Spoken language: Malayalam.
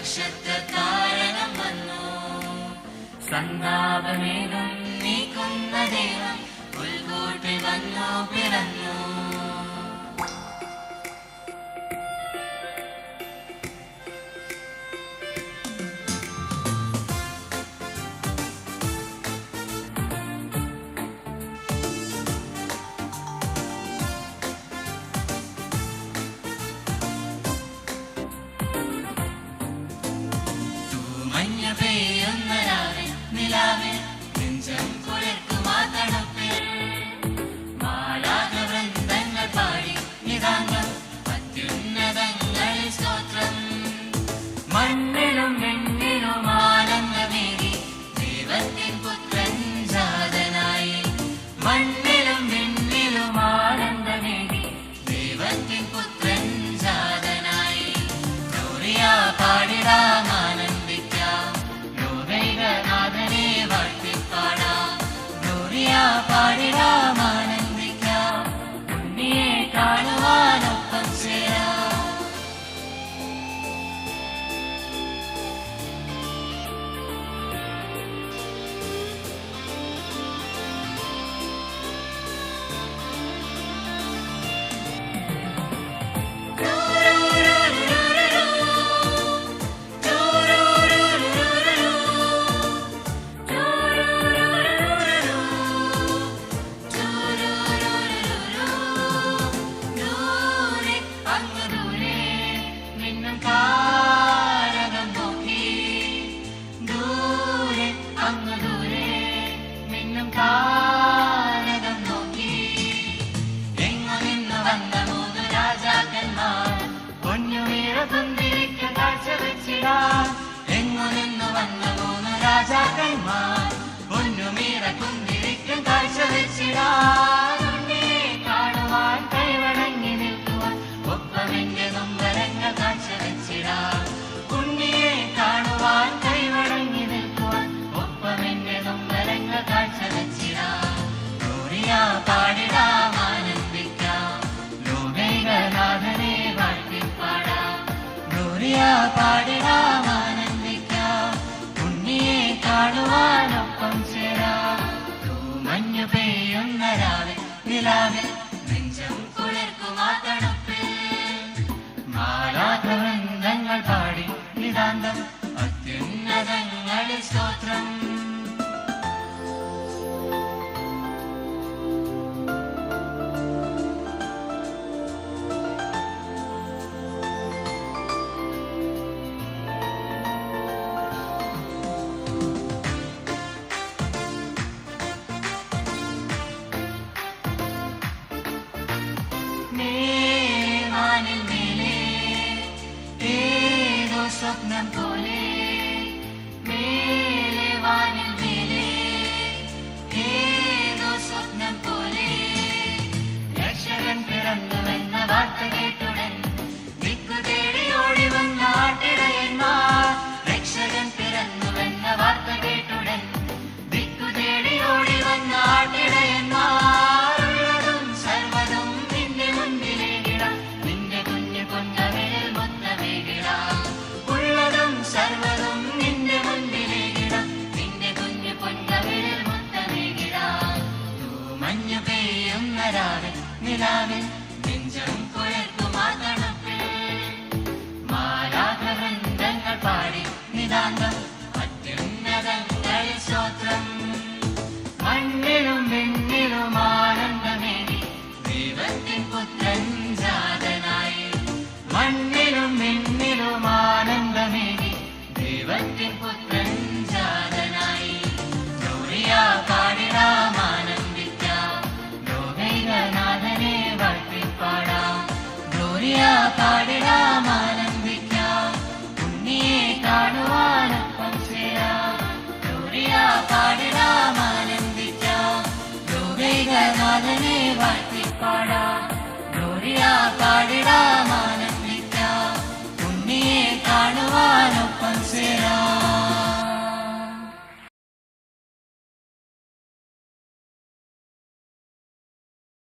നക്ഷത്രകാരണം വന്നു. സന്താപമേഘം നീക്കുന്ന ദൈവം പുൽകൂട്ടിൽ വന്നു പിറന്നു. പെയ്യുന്ന രാവിൽ നിലാവിൽ നെഞ്ചം കുളിർക്കുമാ തണുപ്പിൽ മാലാഖവൃന്ദങ്ങൾ പാടി നിതാന്തം അത്യുന്നതങ്ങളിൽ സ്തോത്രം. മണ്ണിലും വെണ്ണിലും ആനന്ദമേകി ദൈവത്തിൻ പുത്രൻ ജാതനായി. മണ്ണിലും വെണ്ണിലും ആനന്ദമേകി ദൈവത്തിൻ പുത്രൻ ജാതനായി. ഗ്ലോറിയ പാടിടാം പാടിടാം ആനന്ദിക്കാം ഉണ്ണിയെ കാണുവാനൊപ്പം ചേരാം. എങ്ങുനിന്നു വന്ന മൂന്ന് രാജാക്കന്മാർ പൊന്നുമീറ കുന്തിരിക്കും കാഴ്ച വെച്ചിടാൻ. ഉണ്ണിയെ കാണുവാൻ കൈവണങ്ങി നിൽക്കുവാൻ ഒപ്പമെന്റെ നൊമ്പരങ്ങൾ കാഴ്ച വെച്ചിടാൻ. ഉണ്ണിയെ കാണുവാൻ കൈവണങ്ങി നിൽക്കുവാൻ ഒപ്പമെന്റെ നൊമ്പരങ്ങൾ കാഴ്ച വെച്ചിടാൻ. ഗ്ലോറിയ പാടിടാം ആനന്ദിക്കാം ലോകൈകനാഥനെ വാഴ്ത്തിപ്പാടാം. ഗ്ലോറിയ പാടിടാം ആനന്ദിക്കാം ഉണ്ണിയെ കാണുവാനൊപ്പം ചേരാം. മഞ്ഞു പെയ്യുന്ന രാവിൽ നിലാവിൽ നെഞ്ചം കുളിർക്കുമാ തണുപ്പിൽ മാലാഖവൃന്ദങ്ങൾ പാടി നിതാന്തം അത്യുന്നതങ്ങളിൽ സ്തോത്രം. വാനിൽ മേലെ ഏതോ സ്വപ്നം പോലെ മേലെ വാനിൽ മേലെ ഏതോ സ്വപ്നം പോലെ രക്ഷകൻ പിറന്നുവെന്ന വാർത്ത കേട്ടുടൻ ദിക്കു തേടി ഓടി വന്ന ആട്ടിടയന്മാർ. രക്ഷകൻ പിറന്നുവെന്ന വാർത്ത കേട്ടുടൻ ദിക്കു തേടി ഓടി വന്ന ആട്ടിടയന്മാർ. നിലാവിൽ നെഞ്ചം കുളിർക്കുമാ തണുപ്പിൽ മാലാഖവൃന്ദങ്ങൾ പാടി നിതാന്തം അത്യുന്നതങ്ങളിൽ സ്തോത്രം. മണ്ണിലും വെണ്ണിലും ആനന്ദമേകി ദൈവത്തിൻ പുത്രൻ ജാതനായി. മണ്ണിലും വെണ്ണിലും ആനന്ദമേകി ദൈവത്തിൻ പുത്രൻ ജാതനായി. ഗ്ലോറിയ പാടിടാം ഗ്ലോറിയ പാടിടാം ആനന്ദിക്കാം ഉണ്ണിയെ കാണുവാനൊപ്പം ചേരാം. ഗ്ലോറിയ പാടിടാം ആനന്ദിക്കാം ലോകൈകനാഥനെ വാഴ്ത്തിപ്പാടാം.